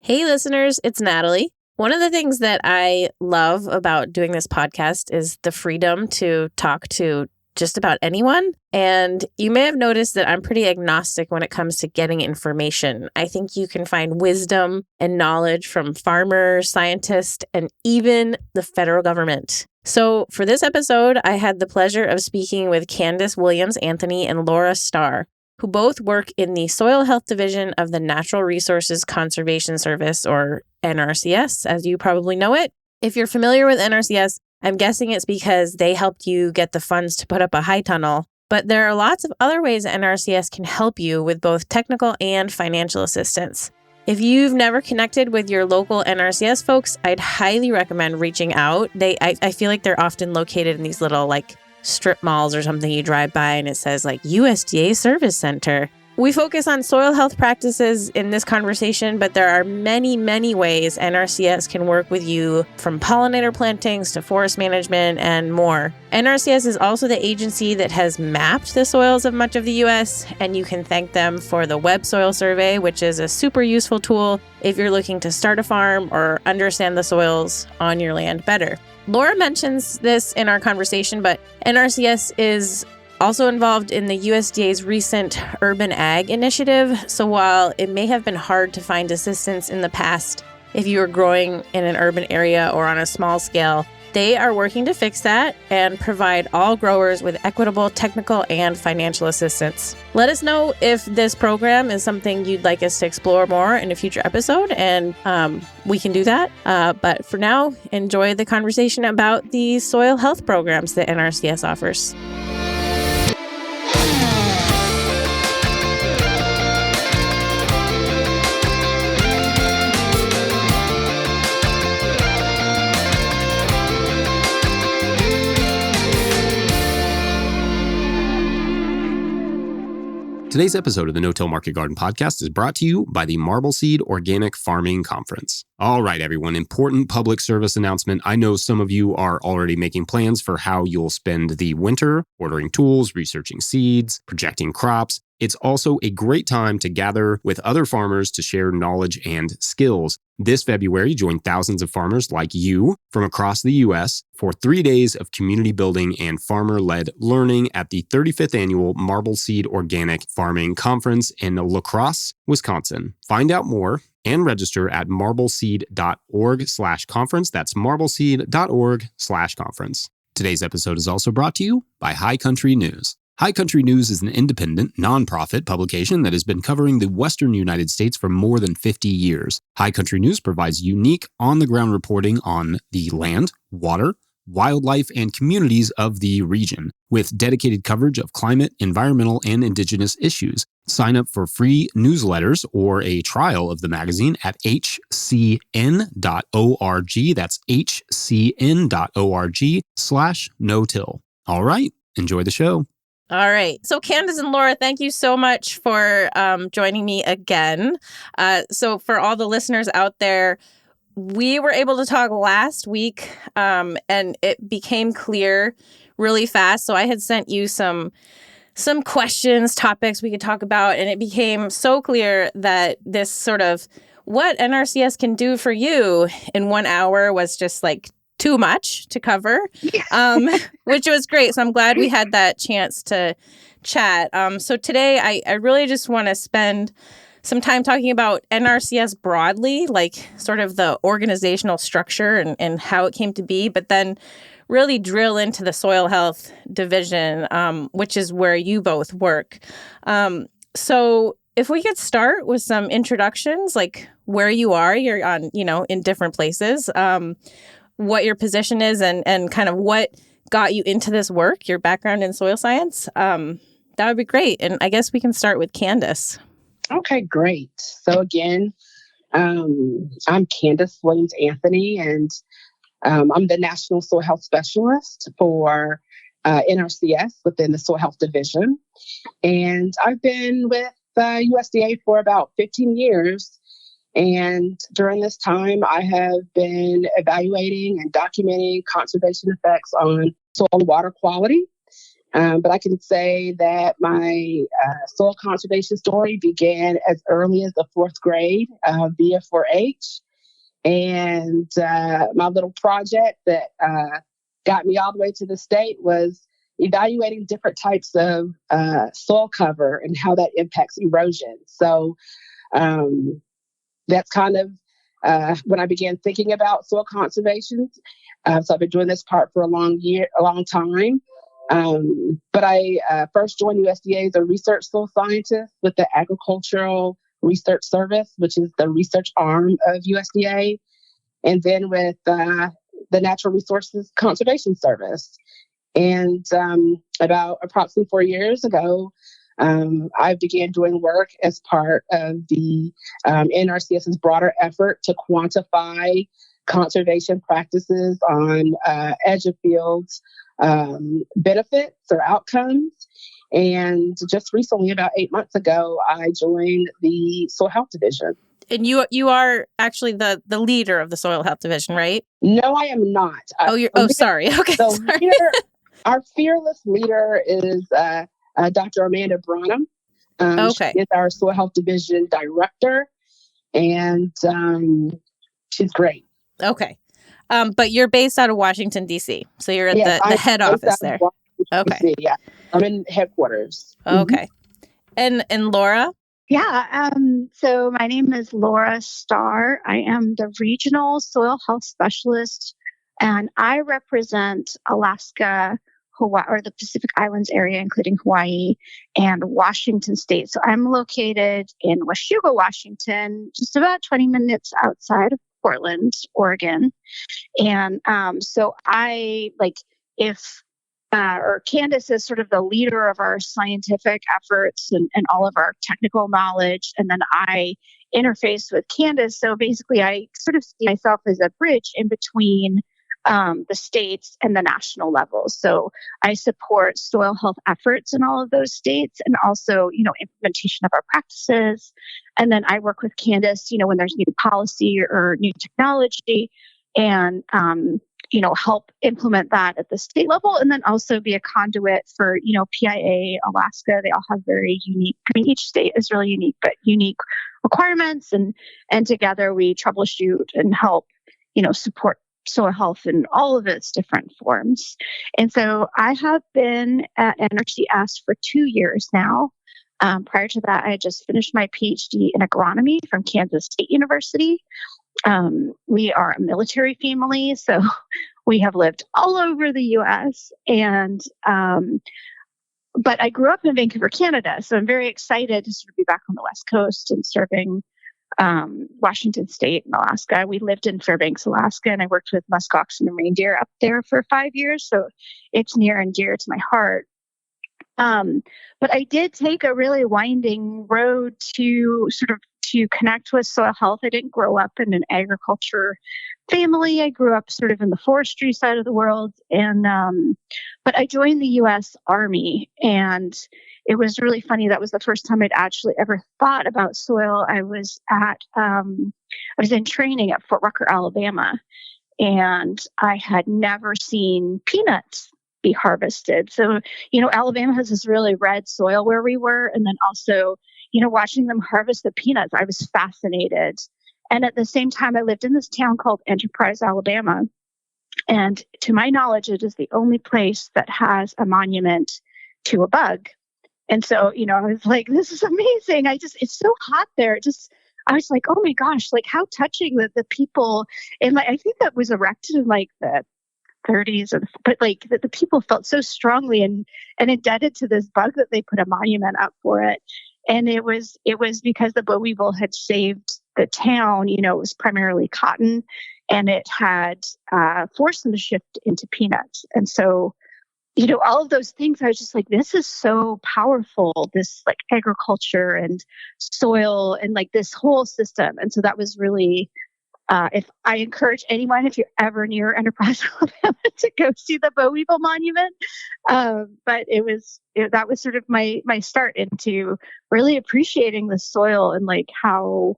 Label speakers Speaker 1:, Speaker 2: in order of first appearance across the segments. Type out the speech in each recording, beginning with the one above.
Speaker 1: Hey, listeners, it's Natalie. One of the things that I love about doing this podcast is the freedom to talk to just about anyone. And you may have noticed that I'm pretty agnostic when it comes to getting information. I think you can find wisdom and knowledge from farmers, scientists, and even the federal government. So for this episode, I had the pleasure of speaking with Candace Williams-Anthony and Laura Starr, who both work in the Soil Health Division of the Natural Resources Conservation Service, or NRCS, as you probably know it. If you're familiar with NRCS, I'm guessing it's because they helped you get the funds to put up a high tunnel. But there are lots of other ways NRCS can help you with both technical and financial assistance. If you've never connected with your local NRCS folks, I'd highly recommend reaching out. I feel like they're often located in these little strip malls or something you drive by and it says USDA Service Center. We focus on soil health practices in this conversation, but there are many, many ways NRCS can work with you, from pollinator plantings to forest management and more. NRCS is also the agency that has mapped the soils of much of the U.S., and you can thank them for the Web Soil Survey, which is a super useful tool if you're looking to start a farm or understand the soils on your land better. Laura mentions this in our conversation, but NRCS is also involved in the USDA's recent Urban Ag initiative. So while it may have been hard to find assistance in the past if you were growing in an urban area or on a small scale, they are working to fix that and provide all growers with equitable technical and financial assistance. Let us know if this program is something you'd like us to explore more in a future episode, and we can do that. But for now, enjoy the conversation about the soil health programs that NRCS offers.
Speaker 2: Today's episode of the No-Till Market Garden podcast is brought to you by the Marbleseed Organic Farming Conference. All right, everyone, important public service announcement. I know some of you are already making plans for how you'll spend the winter, ordering tools, researching seeds, projecting crops. It's also a great time to gather with other farmers to share knowledge and skills. This February, join thousands of farmers like you from across the U.S. for 3 days of community building and farmer-led learning at the 35th Annual Marbleseed Organic Farming Conference in La Crosse, Wisconsin. Find out more and register at marbleseed.org/conference. That's marbleseed.org/conference. Today's episode is also brought to you by High Country News. High Country News is an independent, nonprofit publication that has been covering the Western United States for more than 50 years. High Country News provides unique, on-the-ground reporting on the land, water, wildlife, and communities of the region, with dedicated coverage of climate, environmental, and Indigenous issues. Sign up for free newsletters or a trial of the magazine at hcn.org. That's hcn.org/no-till. All right, enjoy the show.
Speaker 1: All right. So Candace and Laura, thank you so much for joining me again. So for all the listeners out there, we were able to talk last week and it became clear really fast. So I had sent you some questions, topics we could talk about, and it became so clear that this sort of what NRCS can do for you in 1 hour was just too much to cover, which was great. So I'm glad we had that chance to chat. So today I really just want to spend some time talking about NRCS broadly, sort of the organizational structure and how it came to be, but then really drill into the Soil Health Division, which is where you both work. So if we could start with some introductions, where you are, you're on, in different places, what your position is and kind of what got you into this work, your background in soil science, that would be great. And I guess we can start with Candace.
Speaker 3: Okay, great. So again, I'm Candace Williams-Anthony, and I'm the National Soil Health Specialist for NRCS within the Soil Health Division. And I've been with USDA for about 15 years. And during this time, I have been evaluating and documenting conservation effects on soil and water quality. But I can say that my soil conservation story began as early as the fourth grade via 4-H. And my little project that got me all the way to the state was evaluating different types of soil cover and how that impacts erosion. So that's kind of when I began thinking about soil conservation. So I've been doing this part for a long time. But I first joined USDA as a research soil scientist with the Agricultural Research Service, which is the research arm of USDA, and then with the Natural Resources Conservation Service. And about approximately 4 years ago, I began doing work as part of the NRCS's broader effort to quantify conservation practices on edge of fields benefits or outcomes. And just recently, about 8 months ago, I joined the Soil Health Division.
Speaker 1: And you are actually the leader of the Soil Health Division, right?
Speaker 3: No, I am not.
Speaker 1: Sorry. Okay, sorry.
Speaker 3: Our fearless leader is Dr. Amanda Branham.
Speaker 1: Okay.
Speaker 3: She is our Soil Health Division director, and she's great.
Speaker 1: Okay. But you're based out of Washington, D.C., so you're at the head office there. Okay.
Speaker 3: DC, yeah, I'm in headquarters.
Speaker 1: Okay. And Laura?
Speaker 4: Yeah. So my name is Laura Starr. I am the regional soil health specialist, and I represent Alaska, Hawaii, or the Pacific Islands area, including Hawaii and Washington State. So I'm located in Washougal, Washington, just about 20 minutes outside of Portland, Oregon. And so I Candace is sort of the leader of our scientific efforts and all of our technical knowledge. And then I interface with Candace. So basically, I sort of see myself as a bridge in between the states and the national levels. So I support soil health efforts in all of those states and also, implementation of our practices. And then I work with Candace, when there's new policy or new technology and, help implement that at the state level, and then also be a conduit for, PIA, Alaska. They all have very unique, each state is really unique, but unique requirements. And together we troubleshoot and help, support soil health in all of its different forms. And so I have been at NRCS for 2 years now. Prior to that, I just finished my PhD in agronomy from Kansas State University. We are a military family, so we have lived all over the U.S. But I grew up in Vancouver, Canada, so I'm very excited to sort of be back on the West Coast and serving Washington State and Alaska. We lived in Fairbanks, Alaska, and I worked with musk oxen and reindeer up there for 5 years, so it's near and dear to my heart. But I did take a really winding road to connect with soil health. I didn't grow up in an agriculture family. I grew up sort of in the forestry side of the world. But I joined the U.S. Army, and it was really funny. That was the first time I'd actually ever thought about soil. I was in training at Fort Rucker, Alabama, and I had never seen peanuts be harvested. So, Alabama has this really red soil where we were. And then also, watching them harvest the peanuts, I was fascinated. And at the same time, I lived in this town called Enterprise, Alabama. And to my knowledge, it is the only place that has a monument to a bug. And so, I was like, this is amazing. It's so hot there. I was like, oh my gosh, like how touching that the people, and I think that was erected in the 30s, but the people felt so strongly and indebted to this bug that they put a monument up for it. And it was because the boll weevil had saved the town. It was primarily cotton, and it had forced them to shift into peanuts. And so, all of those things, I was just like, this is so powerful, this agriculture and soil and this whole system. And so that was really, if I encourage anyone, if you're ever near Enterprise, Alabama, to go see the boll weevil monument. But that was sort of my start into really appreciating the soil and how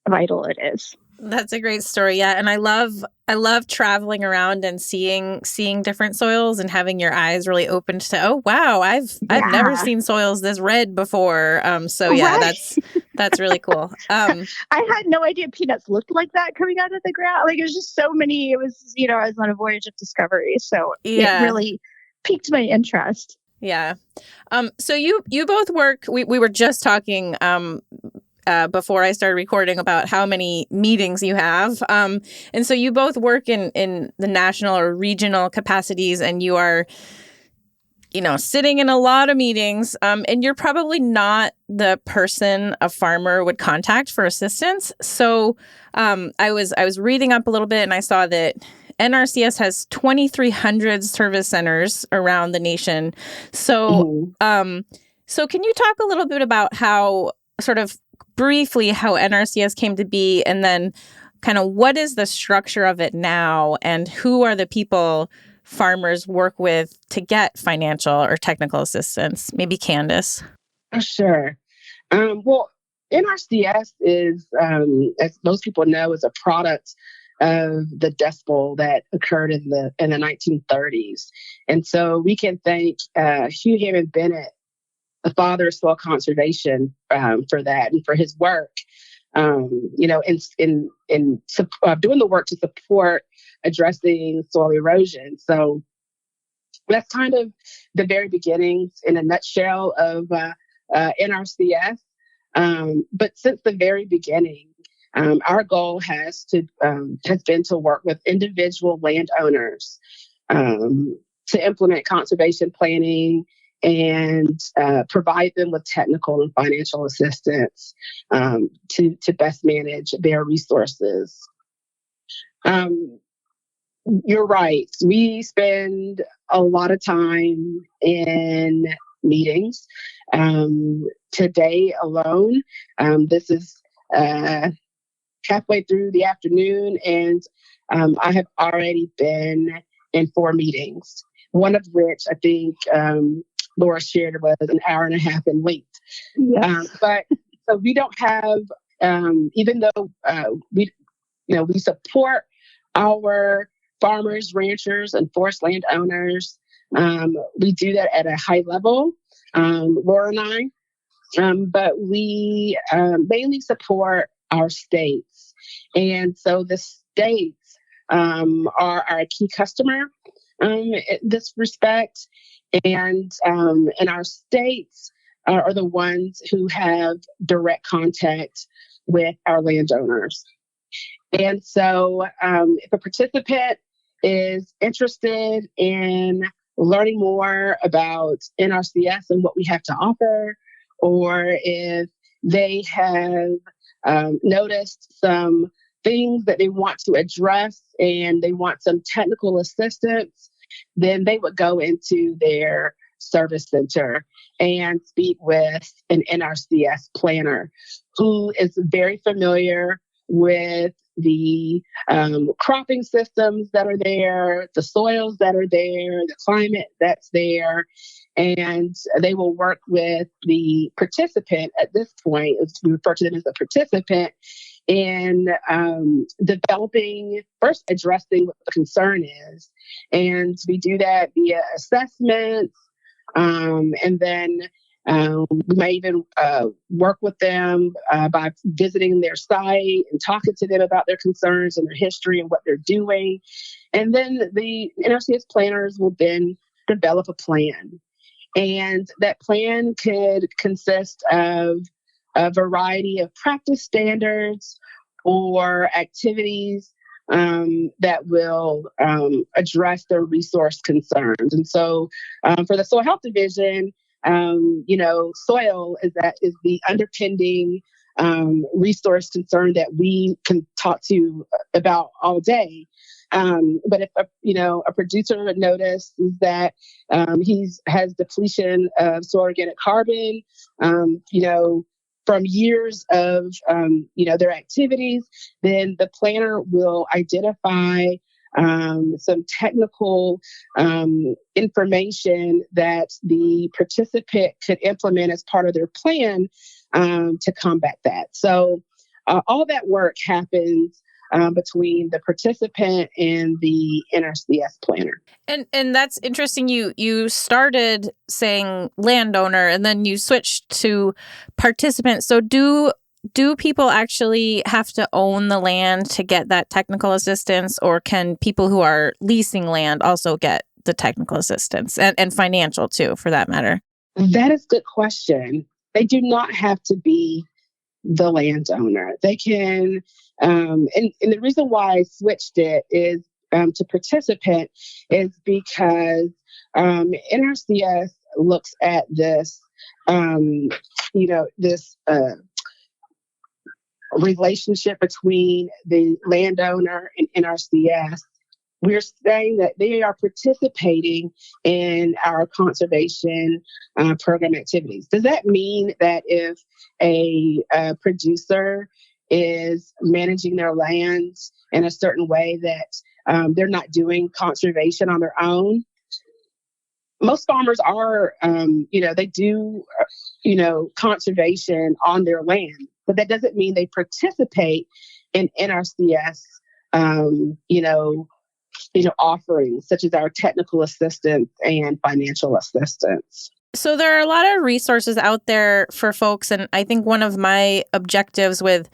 Speaker 4: vital it is.
Speaker 1: That's a great story. Yeah. And I love traveling around and seeing different soils and having your eyes really opened to, oh wow, I've never seen soils this red before. So yeah,
Speaker 4: Right.
Speaker 1: that's really cool.
Speaker 4: I had no idea peanuts looked like that coming out of the ground. Like, it was just so many. It was, I was on a voyage of discovery. So
Speaker 1: yeah.
Speaker 4: It really piqued my interest.
Speaker 1: Yeah. So you both work, we were just talking before I started recording about how many meetings you have. And so you both work in the national or regional capacities, and you are, sitting in a lot of meetings, and you're probably not the person a farmer would contact for assistance. So I was reading up a little bit, and I saw that NRCS has 2,300 service centers around the nation. So, so can you talk a little bit about how, sort of briefly, how NRCS came to be, and then kind of what is the structure of it now, and who are the people farmers work with to get financial or technical assistance? Maybe Candace.
Speaker 3: Sure. Well, NRCS is, as most people know, is a product of the Dust Bowl that occurred in the 1930s. And so we can thank Hugh Hammond Bennett, the father of soil conservation, for that and for his work, in doing the work to support addressing soil erosion. So that's kind of the very beginnings in a nutshell of NRCS. But since the very beginning, our goal has been to work with individual landowners to implement conservation planning and provide them with technical and financial assistance to best manage their resources. You're right. We spend a lot of time in meetings. Today alone, this is halfway through the afternoon, and I have already been in 4 meetings, one of which I think Laura shared was an hour and a half in length.
Speaker 4: Yes.
Speaker 3: But so we don't have, even though we support our farmers, ranchers, and forest landowners, we do that at a high level, Laura and I, but we mainly support our states. And so the states are our key customer in this respect. And our states are the ones who have direct contact with our landowners. And so if a participant is interested in learning more about NRCS and what we have to offer, or if they have noticed some things that they want to address and they want some technical assistance, then they would go into their service center and speak with an NRCS planner who is very familiar with the cropping systems that are there, the soils that are there, the climate that's there. And they will work with the participant at this point, we refer to them as a participant, in addressing what the concern is. And we do that via assessments, and then we may even work with them by visiting their site and talking to them about their concerns and their history and what they're doing. And then the NRCS planners will then develop a plan. And that plan could consist of a variety of practice standards or activities that will address their resource concerns. And so for the Soil Health Division, soil is the underpinning resource concern that we can talk to about all day. But if a producer notices that he has depletion of soil organic carbon, from years of their activities, then the planner will identify some technical information that the participant could implement as part of their plan to combat that. So all that work happens between the participant and the NRCS planner.
Speaker 1: And that's interesting. You started saying landowner and then you switched to participant. So do people actually have to own the land to get that technical assistance, or can people who are leasing land also get the technical assistance and financial too, for that matter?
Speaker 3: That is a good question. They do not have to be the landowner. They can, and the reason why I switched it is to participant is because NRCS looks at this, this relationship between the landowner and NRCS. We're saying that they are participating in our conservation program activities. Does that mean that if a producer is managing their lands in a certain way that they're not doing conservation on their own? Most farmers are, they do, conservation on their land, but that doesn't mean they participate in NRCS, offerings such as our technical assistance and financial assistance.
Speaker 1: So there are a lot of resources out there for folks. And I think one of my objectives with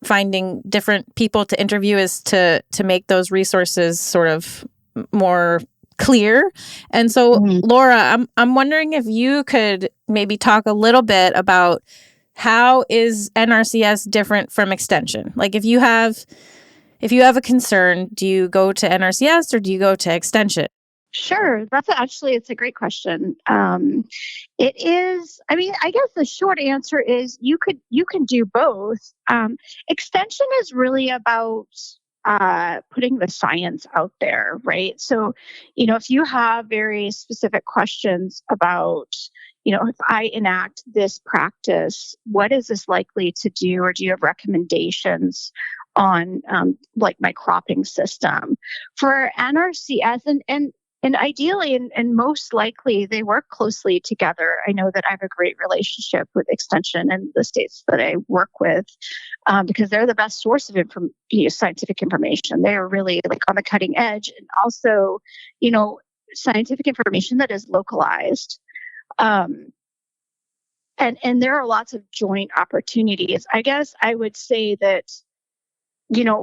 Speaker 1: finding different people to interview is to make those resources sort of more clear. And so, Laura, I'm wondering if you could maybe talk a little bit about how is NRCS different from Extension? Like if you have a concern, do you go to NRCS or do you go to Extension?
Speaker 4: Sure. It's a great question. It is, I guess the short answer is you can do both. Extension is really about putting the science out there, right? So, if you have very specific questions about, if I enact this practice, what is this likely to do? Or do you have recommendations on like my cropping system? For NRCS and ideally and most likely they work closely together. I know that I have a great relationship with Extension and the states that I work with because they're the best source of scientific information. They are really like on the cutting edge, and also, scientific information that is localized. And there are lots of joint opportunities. I guess I would say that,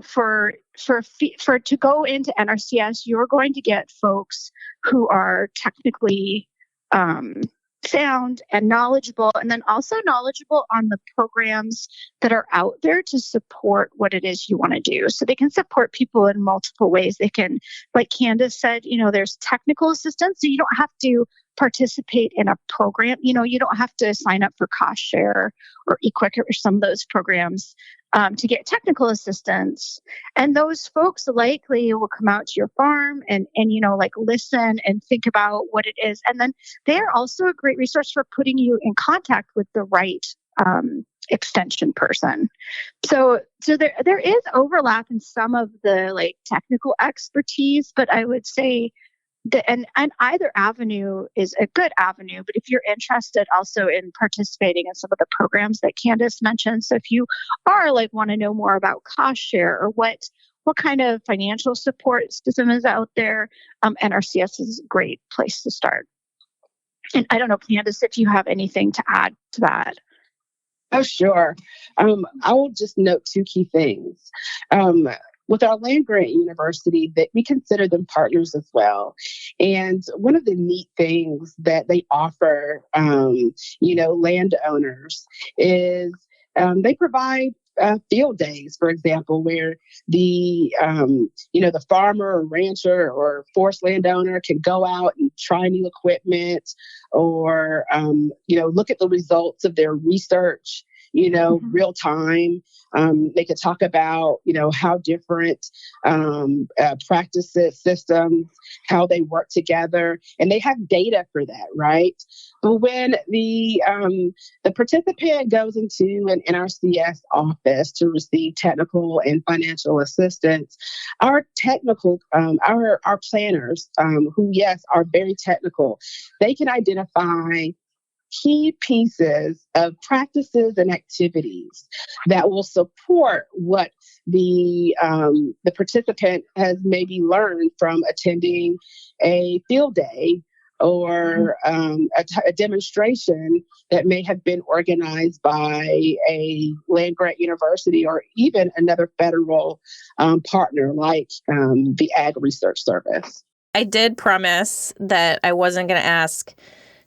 Speaker 4: for to go into NRCS, you're going to get folks who are technically sound and knowledgeable, and then also knowledgeable on the programs that are out there to support what it is you want to do. So they can support people in multiple ways. They can, like Candace said, there's technical assistance, so you don't have to participate in a program. You don't have to sign up for Cost Share or EQIP or some of those programs to get technical assistance. And those folks likely will come out to your farm and listen and think about what it is. And then they're also a great resource for putting you in contact with the right extension person. So there is overlap in some of the technical expertise, but I would say and either avenue is a good avenue, but if you're interested also in participating in some of the programs that Candace mentioned, so if you are want to know more about Cost Share or what kind of financial support system is out there, NRCS is a great place to start. And I don't know, Candace, if you have anything to add to that.
Speaker 3: Oh, sure. I will just note two key things. With our land-grant university, that we consider them partners as well. And one of the neat things that they offer, landowners is they provide field days, for example, where the farmer or rancher or forest landowner can go out and try new equipment or, look at the results of their research, real time. They could talk about, how different practices, systems, how they work together, and they have data for that, right? But when the participant goes into an NRCS office to receive technical and financial assistance, our technical, our planners, who, yes, are very technical, they can identify key pieces of practices and activities that will support what the participant has maybe learned from attending a field day or a demonstration that may have been organized by a land-grant university or even another federal partner like the Ag Research Service.
Speaker 1: I did promise that I wasn't going to ask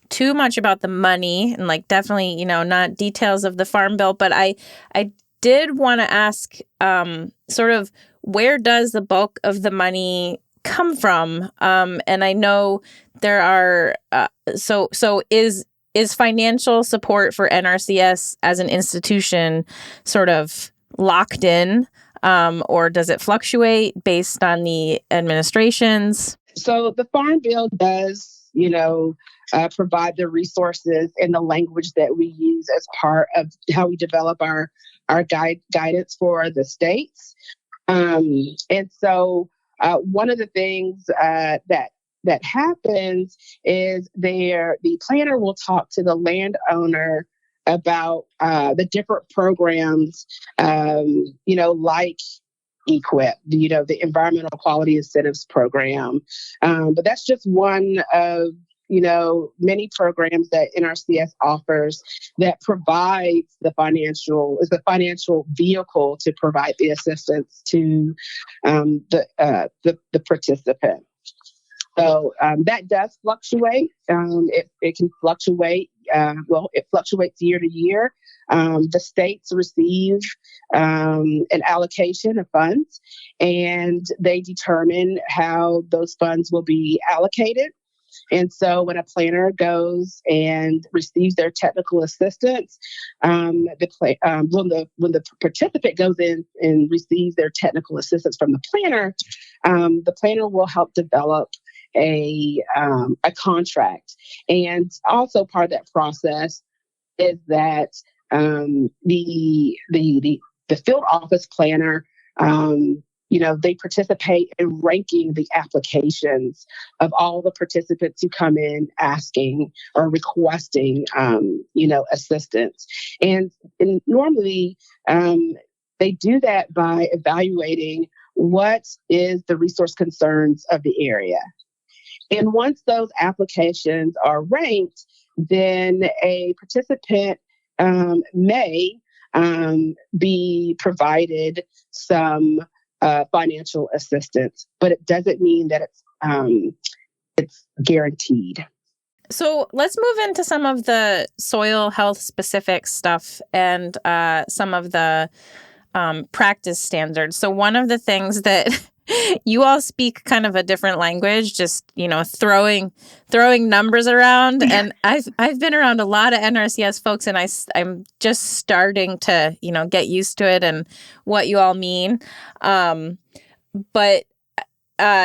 Speaker 1: too much about the money and definitely, not details of the Farm Bill, but I did want to ask sort of where does the bulk of the money come from? And I know there are, so is financial support for NRCS as an institution sort of locked in, or does it fluctuate based on the administrations?
Speaker 3: So the Farm Bill does, provide the resources and the language that we use as part of how we develop our guidance for the states. And so one of the things that happens is the planner will talk to the landowner about the different programs, like EQIP, the Environmental Quality Incentives Program. But that's just one of, many programs that NRCS offers that provides the financial vehicle to provide the assistance to the participant. So that does fluctuate. It can fluctuate. It fluctuates year to year. The states receive an allocation of funds, and they determine how those funds will be allocated. And so when a planner goes and receives their technical assistance, when the participant goes in and receives their technical assistance from the planner will help develop a contract. And also part of that process is that the field office planner, they participate in ranking the applications of all the participants who come in asking or requesting, assistance. And normally they do that by evaluating what is the resource concerns of the area. And once those applications are ranked, then a participant may be provided some financial assistance, but it doesn't mean that it's guaranteed.
Speaker 1: So let's move into some of the soil health specific stuff and some of the practice standards. So one of the things that you all speak kind of a different language, just, throwing numbers around. And I've been around a lot of NRCS folks, and I'm just starting to, get used to it and what you all mean. But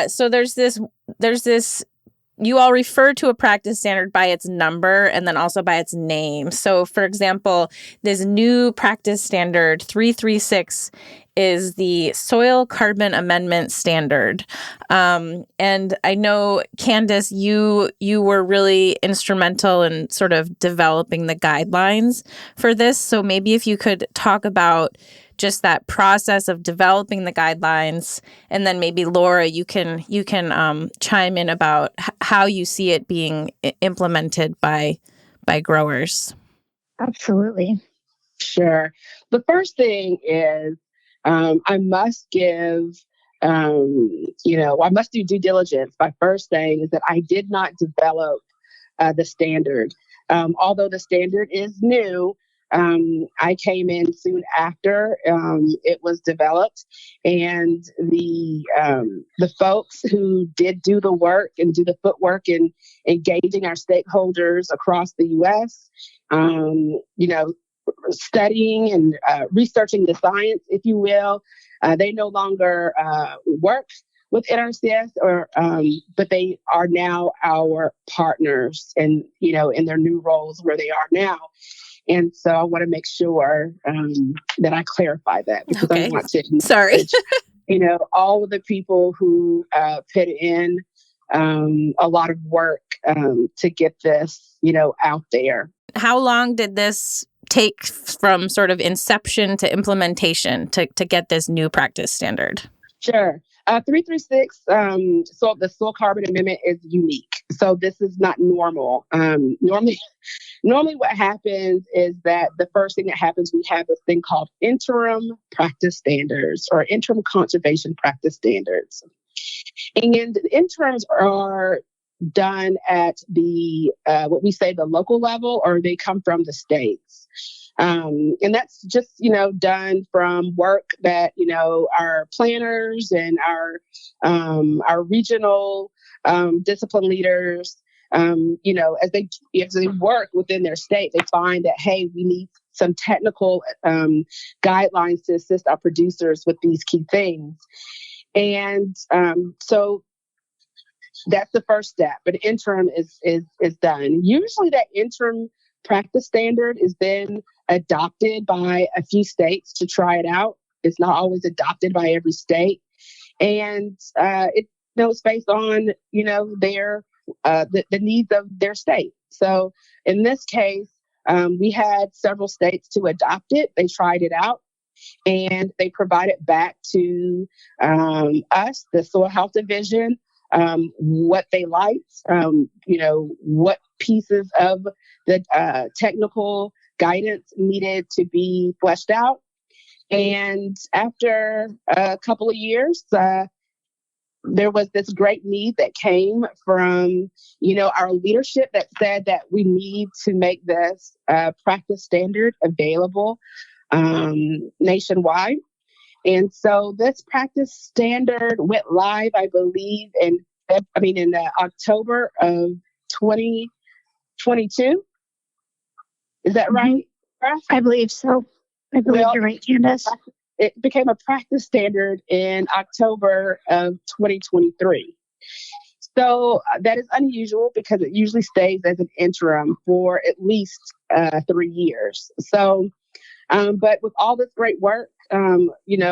Speaker 1: so there's this, you all refer to a practice standard by its number and then also by its name. So, for example, this new practice standard 336 is the Soil Carbon Amendment Standard. And I know, Candace, you were really instrumental in sort of developing the guidelines for this. So maybe if you could talk about just that process of developing the guidelines, and then maybe Laura, you can chime in about how you see it being implemented by growers.
Speaker 4: Absolutely.
Speaker 3: Sure. The first thing is I must I must do due diligence by first saying is that I did not develop the standard. Although the standard is new, I came in soon after it was developed, and the folks who did do the work and do the footwork in engaging our stakeholders across the U.S., studying and researching the science, if you will, they no longer work with NRCS, but they are now our partners, and in their new roles where they are now. And so I want to make sure that I clarify that, because I want to acknowledge, all of the people who put in a lot of work to get this, out there.
Speaker 1: How long did this take from sort of inception to implementation to get this new practice standard?
Speaker 3: Sure. 336, so the soil carbon amendment is unique. So this is not normal. Normally what happens is that the first thing that happens, we have this thing called interim practice standards or interim conservation practice standards. And the interims are done at the, what we say the local level, or they come from the states. And that's just, done from work that, our planners and our regional discipline leaders, as they work within their state, they find that, hey, we need some technical guidelines to assist our producers with these key things. And so that's the first step. But interim is done. Usually that interim practice standard is then adopted by a few states to try it out. It's not always adopted by every state. And it's based on, their the needs of their state. So in this case, we had several states to adopt it. They tried it out and they provided back to us, the Soil Health Division, what they liked, what pieces of the technical guidance needed to be fleshed out. And after a couple of years, there was this great need that came from, our leadership that said that we need to make this practice standard available nationwide. And so this practice standard went live, I believe, in October of 2022. Is that right?
Speaker 4: I believe so. I believe you're right, Candace.
Speaker 3: It became a practice standard in October of 2023. So that is unusual because it usually stays as an interim for at least 3 years. So, but with all this great work, through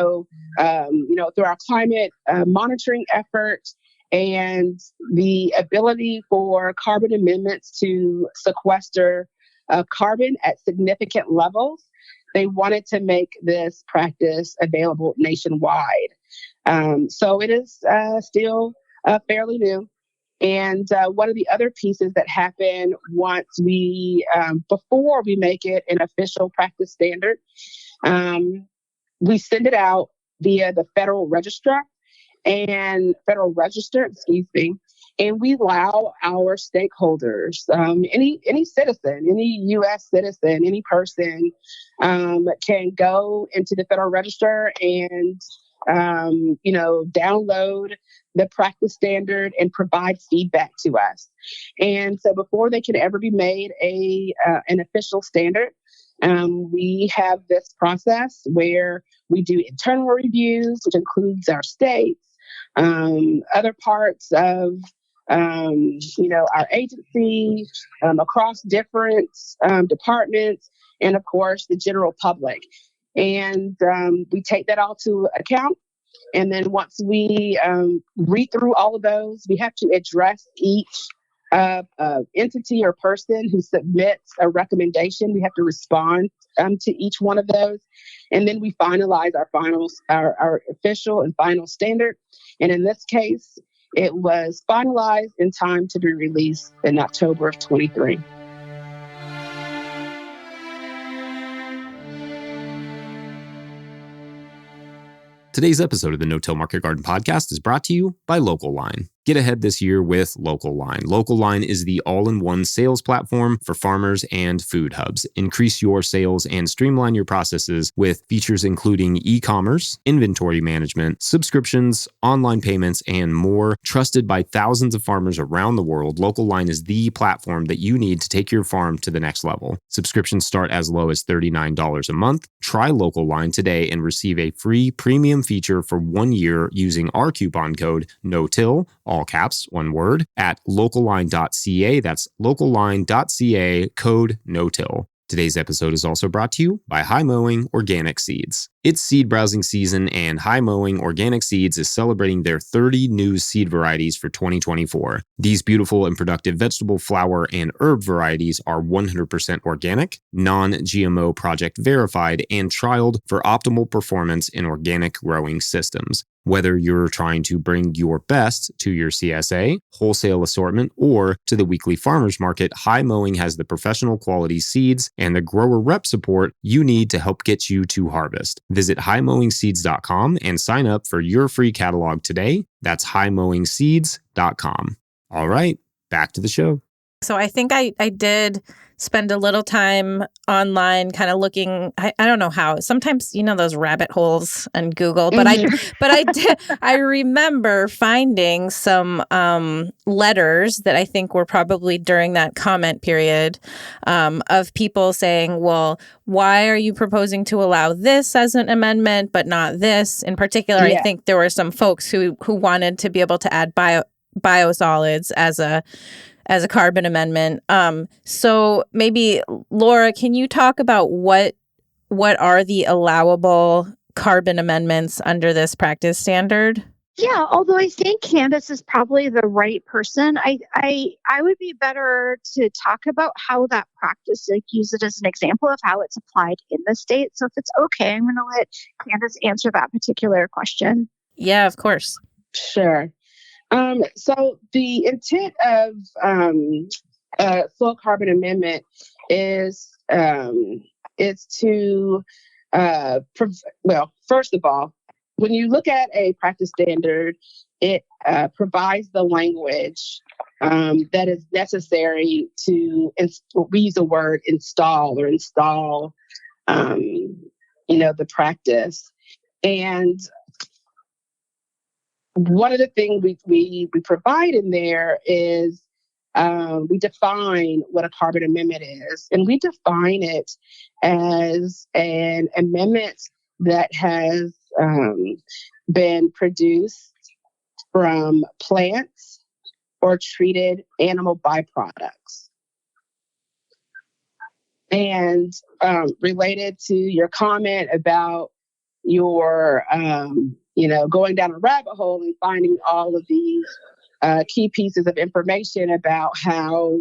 Speaker 3: our climate monitoring efforts and the ability for carbon amendments to sequester carbon at significant levels, they wanted to make this practice available nationwide. So it is still fairly new. And one of the other pieces that happen once before we make it an official practice standard, we send it out via the Federal Register, and we allow our stakeholders, any citizen, any U.S. citizen, any person can go into the Federal Register and, download the practice standard and provide feedback to us. And so before they can ever be made an official standard, we have this process where we do internal reviews, which includes our states, other parts of our agency, across different departments, and of course the general public. And we take that all to account. And then once we read through all of those, we have to address each entity or person who submits a recommendation. We have to respond to each one of those. And then we finalize our official and final standard. And in this case, it was finalized in time to be released in October of 23.
Speaker 2: Today's episode of the No-Till Market Garden podcast is brought to you by Local Line. Get ahead this year with Local Line. Local Line is the all-in-one sales platform for farmers and food hubs. Increase your sales and streamline your processes with features including e-commerce, inventory management, subscriptions, online payments, and more. Trusted by thousands of farmers around the world, Local Line is the platform that you need to take your farm to the next level. Subscriptions start as low as $39 a month. Try Local Line today and receive a free premium feature for 1 year using our coupon code NOTIL, all caps, one word, at localline.ca. That's localline.ca, code NOTIL. Today's episode is also brought to you by High Mowing Organic Seeds. It's seed browsing season, and High Mowing Organic Seeds is celebrating their 30 new seed varieties for 2024. These beautiful and productive vegetable, flower, and herb varieties are 100% organic, non-GMO project verified, and trialed for optimal performance in organic growing systems. Whether you're trying to bring your best to your CSA, wholesale assortment, or to the weekly farmers market, High Mowing has the professional quality seeds and the grower rep support you need to help get you to harvest. Visit highmowingseeds.com and sign up for your free catalog today. That's highmowingseeds.com. All right, back to the show.
Speaker 1: So I think I did spend a little time online kind of looking. I don't know how. Sometimes, those rabbit holes on Google, but I did. I remember finding some letters that I think were probably during that comment period of people saying, well, why are you proposing to allow this as an amendment, but not this in particular? Yeah. I think there were some folks who wanted to be able to add biosolids as a carbon amendment. So maybe, Laura, can you talk about what are the allowable carbon amendments under this practice standard?
Speaker 4: Yeah, although I think Candace is probably the right person. I would be better to talk about how that practice, use it as an example of how it's applied in the state. So if it's okay, I'm going to let Candace answer that particular question.
Speaker 1: Yeah, of course.
Speaker 3: Sure. So the intent of soil carbon amendment is to first of all, when you look at a practice standard, it provides the language that is necessary to we use the word install the practice. And one of the things we provide in there is we define what a carbon amendment is. And we define it as an amendment that has been produced from plants or treated animal byproducts. And related to your comment about your going down a rabbit hole and finding all of these key pieces of information about how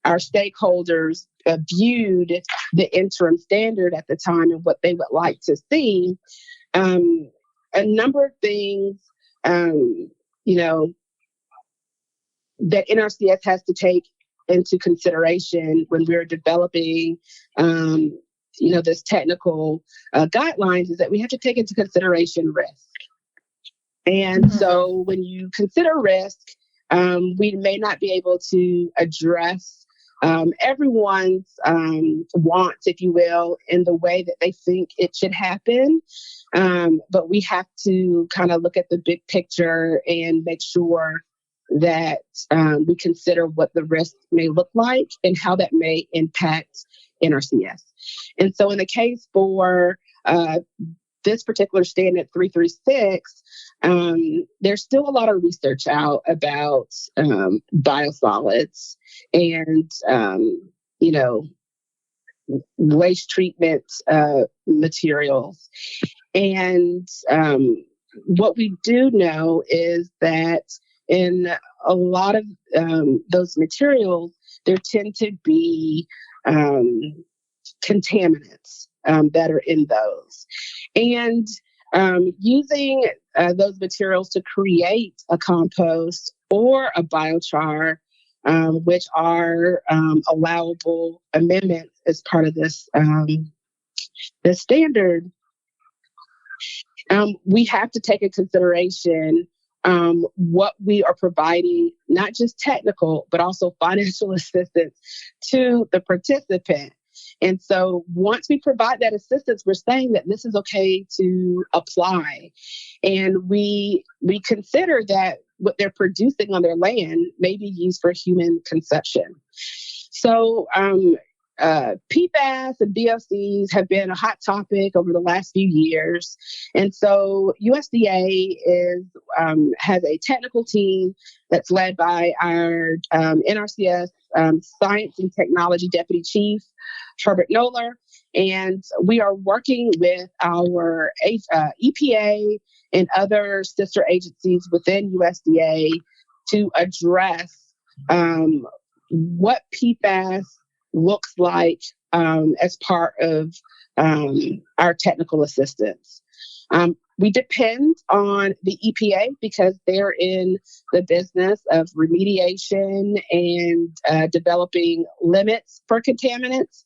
Speaker 3: our stakeholders viewed the interim standard at the time and what they would like to see. A number of things, that NRCS has to take into consideration when we're developing this technical guidelines is that we have to take into consideration risk. And so when you consider risk, we may not be able to address everyone's wants, if you will, in the way that they think it should happen. But we have to kind of look at the big picture and make sure that we consider what the risk may look like and how that may impact NRCS. And so in the case for this particular standard 336, there's still a lot of research out about biosolids and, waste treatment materials. And what we do know is that in a lot of those materials, there tend to be contaminants that are in those. And using those materials to create a compost or a biochar, which are allowable amendments as part of this standard, we have to take into consideration what we are providing, not just technical, but also financial assistance to the participant. And so once we provide that assistance, we're saying that this is okay to apply. And we consider that what they're producing on their land may be used for human consumption. So PFAS and VOCs have been a hot topic over the last few years. And so USDA has a technical team that's led by our NRCS Science and Technology Deputy Chief, Herbert Noller. And we are working with our EPA and other sister agencies within USDA to address what PFAS looks like as part of our technical assistance. We depend on the EPA because they're in the business of remediation and developing limits for contaminants.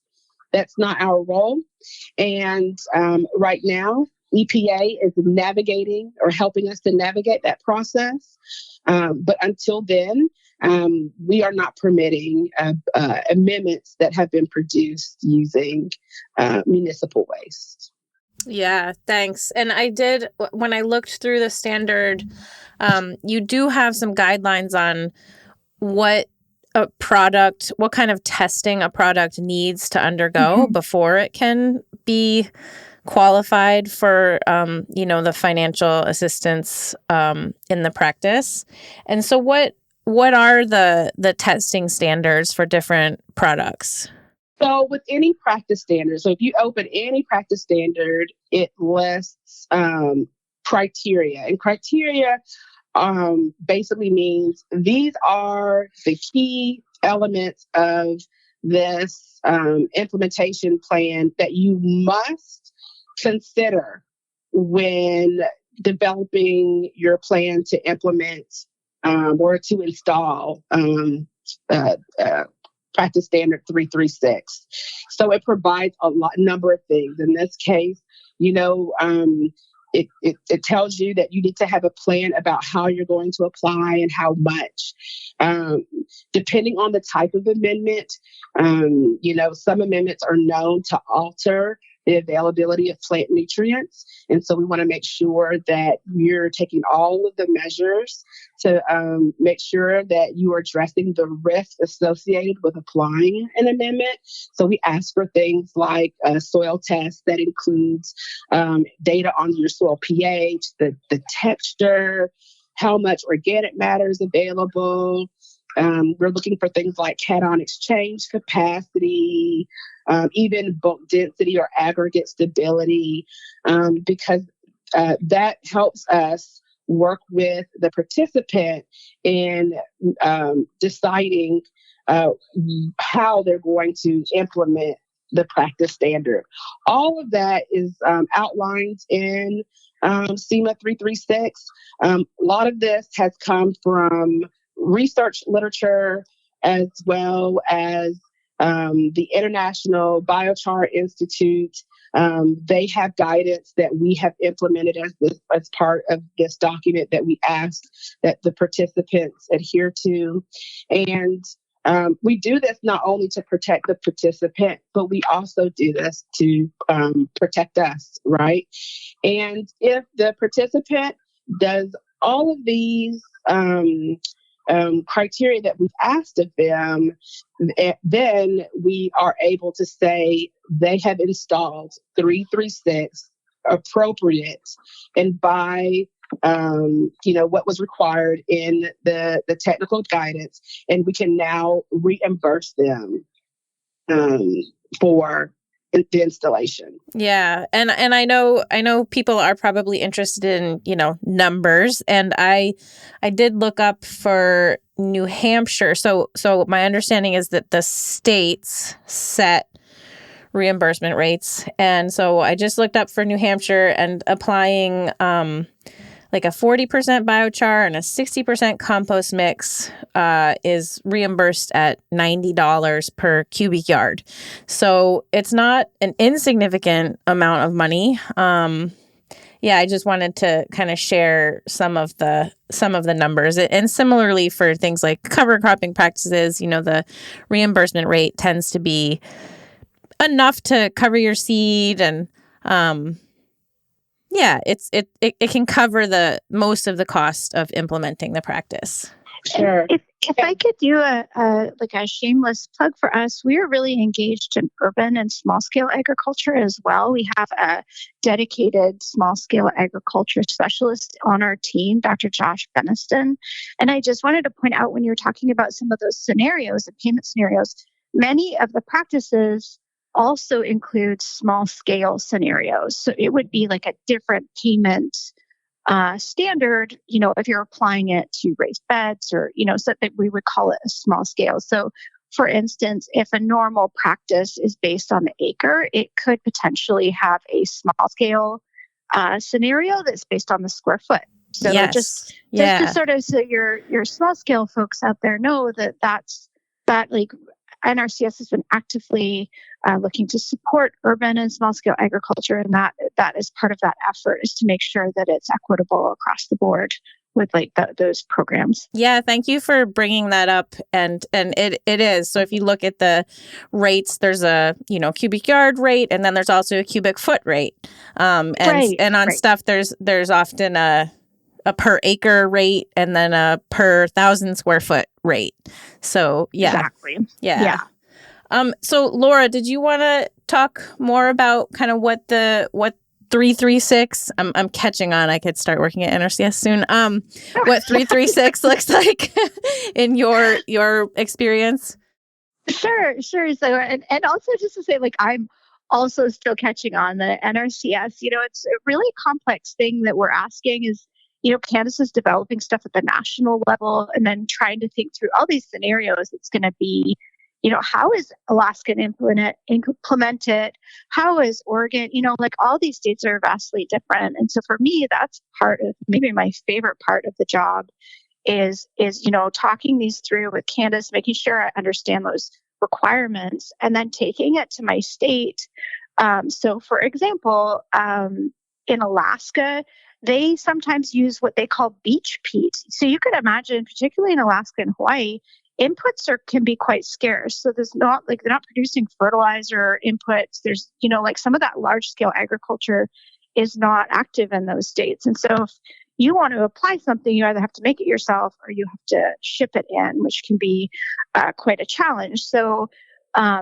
Speaker 3: That's not our role. And right now, EPA is navigating or helping us to navigate that process. But until then, we are not permitting amendments that have been produced using municipal waste.
Speaker 1: Yeah, thanks. And I did, when I looked through the standard, you do have some guidelines on what kind of testing a product needs to undergo before it can be qualified for, the financial assistance in the practice. And so what are the testing standards for different products?
Speaker 3: So with any practice standard, so if you open any practice standard, it lists criteria. And criteria basically means these are the key elements of this implementation plan that you must consider when developing your plan to implement or to install Practice Standard 336. So it provides a number of things. In this case, it tells you that you need to have a plan about how you're going to apply and how much. Depending on the type of amendment, some amendments are known to alter the availability of plant nutrients. And so we want to make sure that you're taking all of the measures to make sure that you are addressing the risk associated with applying an amendment. So we ask for things like a soil test that includes data on your soil pH, the texture, how much organic matter is available. We're looking for things like cation exchange capacity, even bulk density or aggregate stability, because that helps us work with the participant in deciding how they're going to implement the practice standard. All of that is outlined in SEMA 336. A lot of this has come from research literature as well as the International Biochar Institute. They have guidance that we have implemented as part of this document that we asked that the participants adhere to. And we do this not only to protect the participant, but we also do this to protect us, right? And if the participant does all of these criteria that we've asked of them, then we are able to say they have installed 336 appropriate and by what was required in the technical guidance, and we can now reimburse them for the installation.
Speaker 1: Yeah. And I know people are probably interested in, numbers. And I did look up for New Hampshire. So my understanding is that the states set reimbursement rates. And so I just looked up for New Hampshire, and applying like a 40% biochar and a 60% compost mix is reimbursed at $90 per cubic yard. So it's not an insignificant amount of money. I just wanted to kind of share some of the numbers. And similarly for things like cover cropping practices, the reimbursement rate tends to be enough to cover your seed, and it can cover the most of the cost of implementing the practice.
Speaker 3: Sure.
Speaker 4: If I could do a shameless plug for us, we are really engaged in urban and small scale agriculture as well. We have a dedicated small scale agriculture specialist on our team, Dr. Josh Beniston. And I just wanted to point out, when you're talking about some of those scenarios and payment scenarios, many of the practices also includes small scale scenarios. So it would be like a different payment standard, if you're applying it to raised beds or, so that we would call it a small scale. So for instance, if a normal practice is based on the acre, it could potentially have a small scale scenario that's based on the square foot. So just to sort of, so your small scale folks out there know that like NRCS has been actively looking to support urban and small scale agriculture, and that is part of that effort, is to make sure that it's equitable across the board with like those programs.
Speaker 1: Yeah, thank you for bringing that up. And it is. So if you look at the rates, there's a cubic yard rate, and then there's also a cubic foot rate. And on stuff there's often a per acre rate and then a per 1,000 square foot rate. So
Speaker 4: exactly.
Speaker 1: Yeah. So Laura, did you want to talk more about kind of what 336? I'm catching on. I could start working at NRCS soon. What 336 looks like in your experience?
Speaker 4: Sure. So and also just to say, like, I'm also still catching on the NRCS. It's a really complex thing that we're asking is, Candace is developing stuff at the national level and then trying to think through all these scenarios. It's going to be, how is Alaska implemented? How is Oregon? Like all these states are vastly different. And so for me, that's part of maybe my favorite part of the job is talking these through with Candace, making sure I understand those requirements and then taking it to my state. So for example, in Alaska, they sometimes use what they call beach peat. So you could imagine, particularly in Alaska and Hawaii, inputs can be quite scarce. So there's not like they're not producing fertilizer inputs. There's, like some of that large scale agriculture is not active in those states. And so if you want to apply something, you either have to make it yourself or you have to ship it in, which can be quite a challenge. So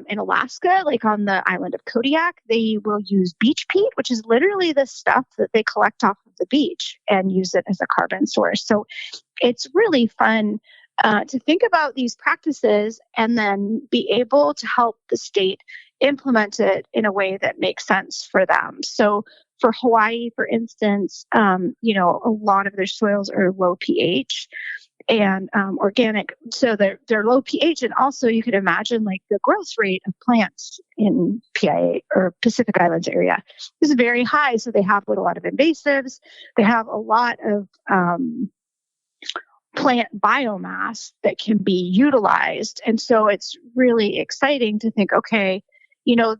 Speaker 4: in Alaska, like on the island of Kodiak, they will use beach peat, which is literally the stuff that they collect off of the beach and use it as a carbon source. So it's really fun to think about these practices and then be able to help the state implement it in a way that makes sense for them. So for Hawaii, for instance, a lot of their soils are low pH and organic. So they're low pH. And also you could imagine like the growth rate of plants in PIA or Pacific Islands area is very high. So they have a lot of invasives. They have a lot of plant biomass that can be utilized. And so it's really exciting to think, okay,